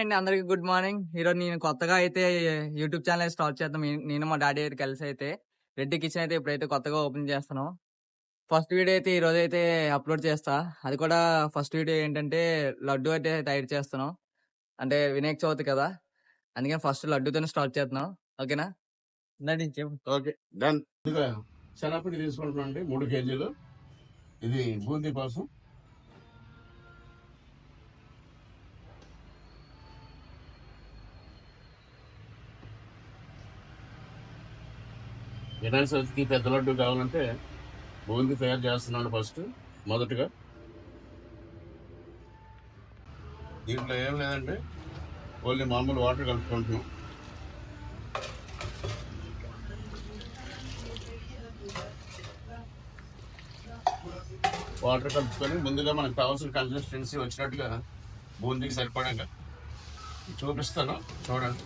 అండి అందరికి good morning. ఈరోజు నేను కొత్తగా అయితే యూట్యూబ్ ఛానల్ స్టార్ట్ చేద్దాం. నేను మా డాడీ అయితే కలిసి అయితే రెడ్డి కిచెన్ అయితే ఇప్పుడైతే కొత్తగా ఓపెన్ చేస్తున్నాం. ఫస్ట్ వీడియో అయితే ఈ రోజు అయితే అప్లోడ్ చేస్తా. అది కూడా ఫస్ట్ వీడియో ఏంటంటే లడ్డు అయితే తయారు చేస్తున్నాం. అంటే వినాయక చవితి కదా, అందుకని ఫస్ట్ లడ్డూతోనే స్టార్ట్ చేస్తున్నాం. ఓకేనా? Okay done. శనగపిండి తీసుకుంటున్నాం 3 కేజీలు. ఇది బూందీ కోసం. వినాయక చవితికి పెద్ద లడ్డు కావాలంటే బూందీ తయారు చేస్తున్నాను ఫస్ట్ మొదటగా. దీంట్లో ఏం లేదంటే ఓన్లీ మామూలు వాటర్ కలుపుకుంటున్నాం. వాటర్ కలుపుకొని ముందుగా మనకు కావాల్సిన కన్సిస్టెన్సీ వచ్చినట్టుగా బూందీకి సరిపడంగా చూపిస్తాను, చూడండి.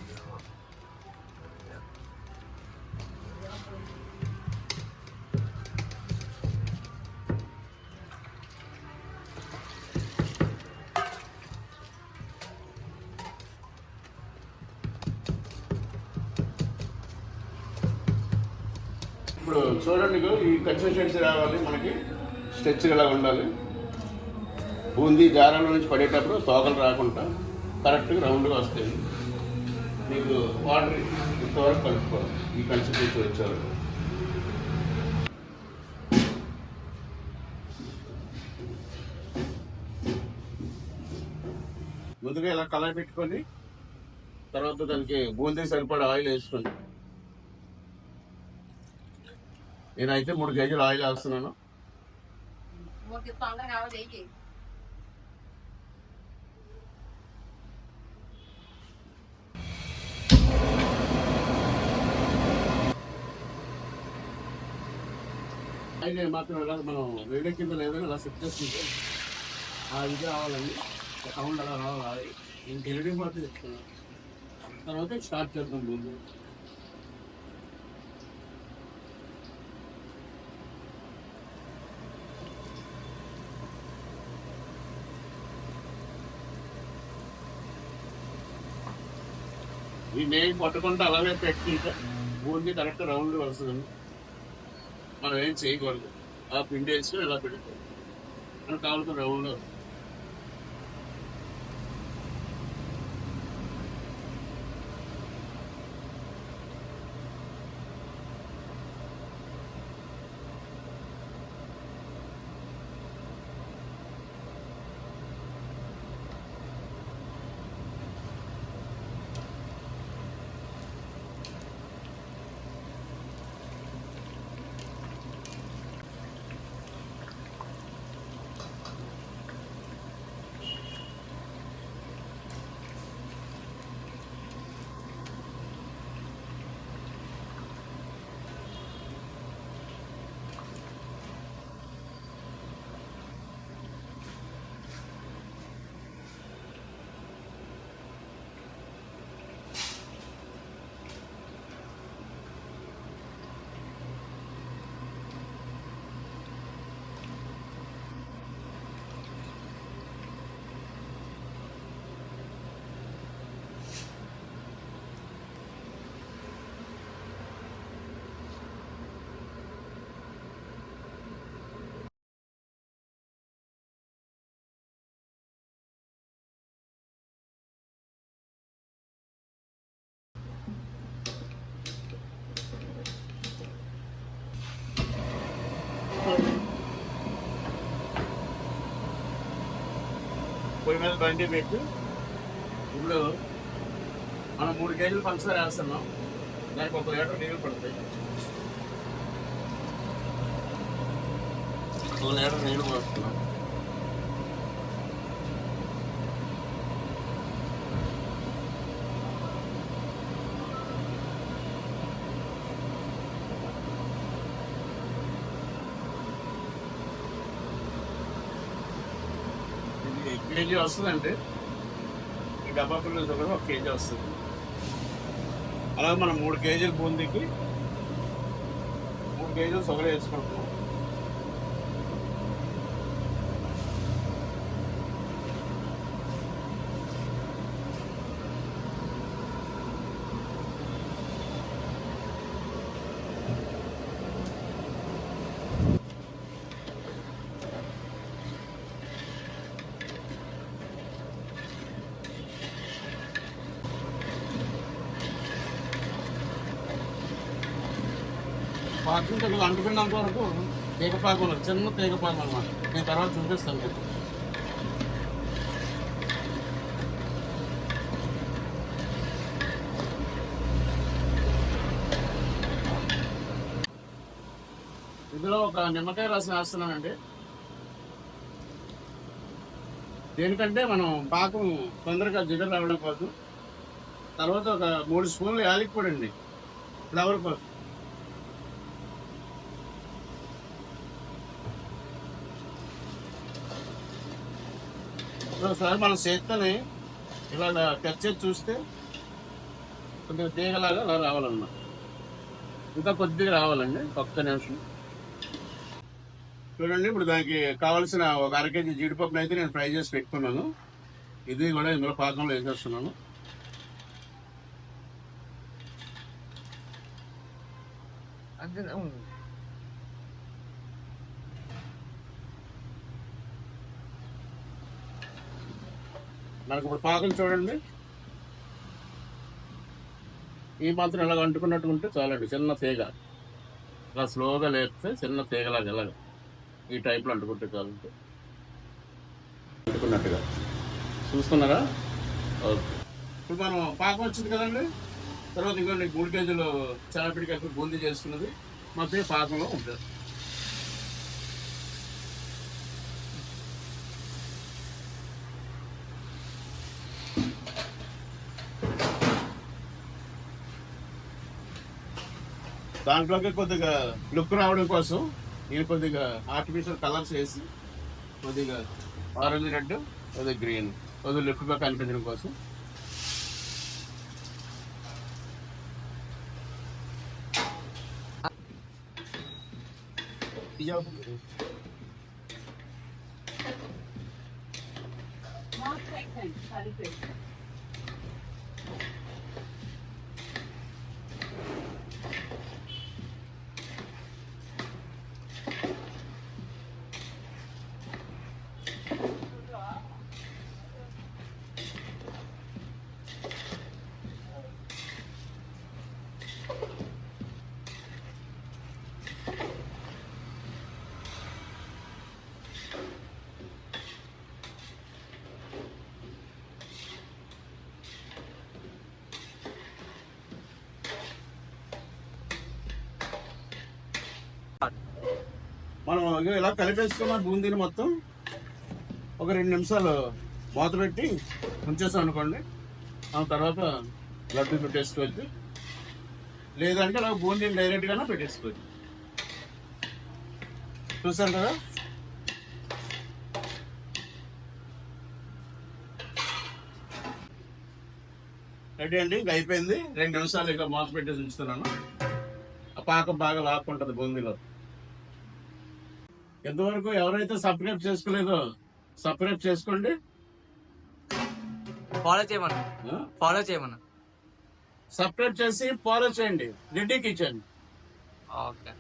ఇప్పుడు చూడండి, ఈ కన్సిస్టెన్సీ రావాలి మనకి. స్ట్రెచ్ ఇలా ఉండాలి. బూందీ జారాల నుంచి పడేటప్పుడు తోకలు రాకుండా కరెక్ట్గా రౌండ్గా వస్తాయి. మీకు వాటర్ ఇంతవరకు కలుపుకోవాలి. ఈ కన్సిస్టెన్సీ వచ్చారు. ముందుగా ఇలా కళాయి పెట్టుకొని తర్వాత దానికి బూందీ సరిపడా ఆయిల్ వేసుకోండి. నేనైతే 3 కేజీలు ఆయిల్ వేస్తున్నాను. ఆయిల్ మాత్రం ఇలా మనం వేడి కింద లేదని అలా సెట్ చేసుకుంటే ఆ ఇది రావాలండి, సౌండ్ అలా రావాలి. ఇంక ఎల్ఈడి మాత్రం చెప్తున్నాను. తర్వాత స్టార్ట్ చేద్దాం బూందీ. ఈ నెయ్యి పట్టుకుంటే అలాగే పెట్టుకుంటే బూందీ కరెక్ట్ రౌండ్ వస్తుంది. మనం ఏం చేయకూడదు. ఆ పిండి వేసుకొని ఇలా పెట్టుకోవాలి. మనకు కావాల్సిన రౌండ్. పొయ్యి మీద బండి పెట్టి ఇప్పుడు మనం 3 కేజీలు పంచదార వేస్తున్నాం. దానికి 1 లీటర్ నీళ్ళు పడతాయి. 1 లీటర్ నీళ్ళు పోస్తున్నాం. కేజీ వస్తుందండి. ఈ డబ్బా పిల్లలు కూడా 1 కేజీ వస్తుంది. అలాగే మనం 3 కేజీల బూందీకి 3 కేజీలు షుగర్ వేసుకుంటున్నాం. పాకం కొద్దిగా అంటుకున్నంత వరకు తీగపాకం, చిన్న తీగపాకం అనమాట. నేను తర్వాత చూపిస్తాను మీకు. ఇందులో ఒక నిమ్మకాయ రసం వేస్తున్నానండి. దేనికంటే మనం పాకం తొందరగా జిగర రావడం కోసం. తర్వాత ఒక 3 స్పూన్లు యాలకి పొడి అండి, ఫ్లేవర్ కోసం. ఒకసారి మనం చేత్తోని ఇలాగ టచ్ చేసి చూస్తే కొద్దిగా తీగలాగా అలా రావాలన్నమాట. ఇంకా కొద్దిగా రావాలండి, ఒక్క నిమిషం. చూడండి, ఇప్పుడు దానికి కావాల్సిన ఒక 1/2 కేజీ జీడిపప్పును అయితే నేను ఫ్రై చేసి పెట్టుకున్నాను. ఇది కూడా ఇందులో పాకంలో వేసేస్తున్నాను. మనకు ఇప్పుడు పాకం చూడండి, ఈ మాత్రం ఇలాగ అంటుకున్నట్టు ఉంటే చాలండి. చిన్న తీగ ఇలా స్లోగా లేపితే చిన్న తీగలాగా ఇలాగ ఈ టైప్లో అంటుకుంటే చాలంటే అంటుకున్నట్టుగా. చూస్తున్నారా? ఓకే. ఇప్పుడు మనం పాకం వచ్చింది కదండి. తర్వాత ఇంకోటి 3 కేజీలు చాలపిడి కలిపి బూందీ చేసుకున్నది మొత్తం పాకంలో ఉంటుంది. దాంట్లోకి కొద్దిగా లుక్ రావడం కోసం నేను కొద్దిగా ఆర్టిఫిషియల్ కలర్స్ వేసి, కొద్దిగా ఆరెంజ్ రెడ్, కొద్దిగా గ్రీన్, కొద్దిగా లుక్గా కనిపించడం కోసం. మనం ఇలా కలిపేసుకున్న బూందీని మొత్తం ఒక 2 నిమిషాలు మూత పెట్టి ఉంచేస్తాం అనుకోండి. ఆ తర్వాత లడ్డు పెట్టేసుకోవచ్చు, లేదంటే అలా బూందీని డైరెక్ట్గానే పెట్టేసుకోవచ్చు. చూసారు కదా? రెడీ అండి, ఇంకా అయిపోయింది. 2 నిమిషాలు ఇంకా మూత పెట్టేసి ఉంచుతున్నాను. ఆ పాకం బాగా లాక్కుంటుంది బూందీలో. ఎంతవరకు ఎవరైతే సబ్స్క్రైబ్ చేసుకోలేదో సబ్స్క్రైబ్ చేసుకోండి, ఫాలో చేయమన్నా సబ్స్క్రైబ్ చేసి ఫాలో చేయండి రెడ్డి కిచెన్. ఓకే.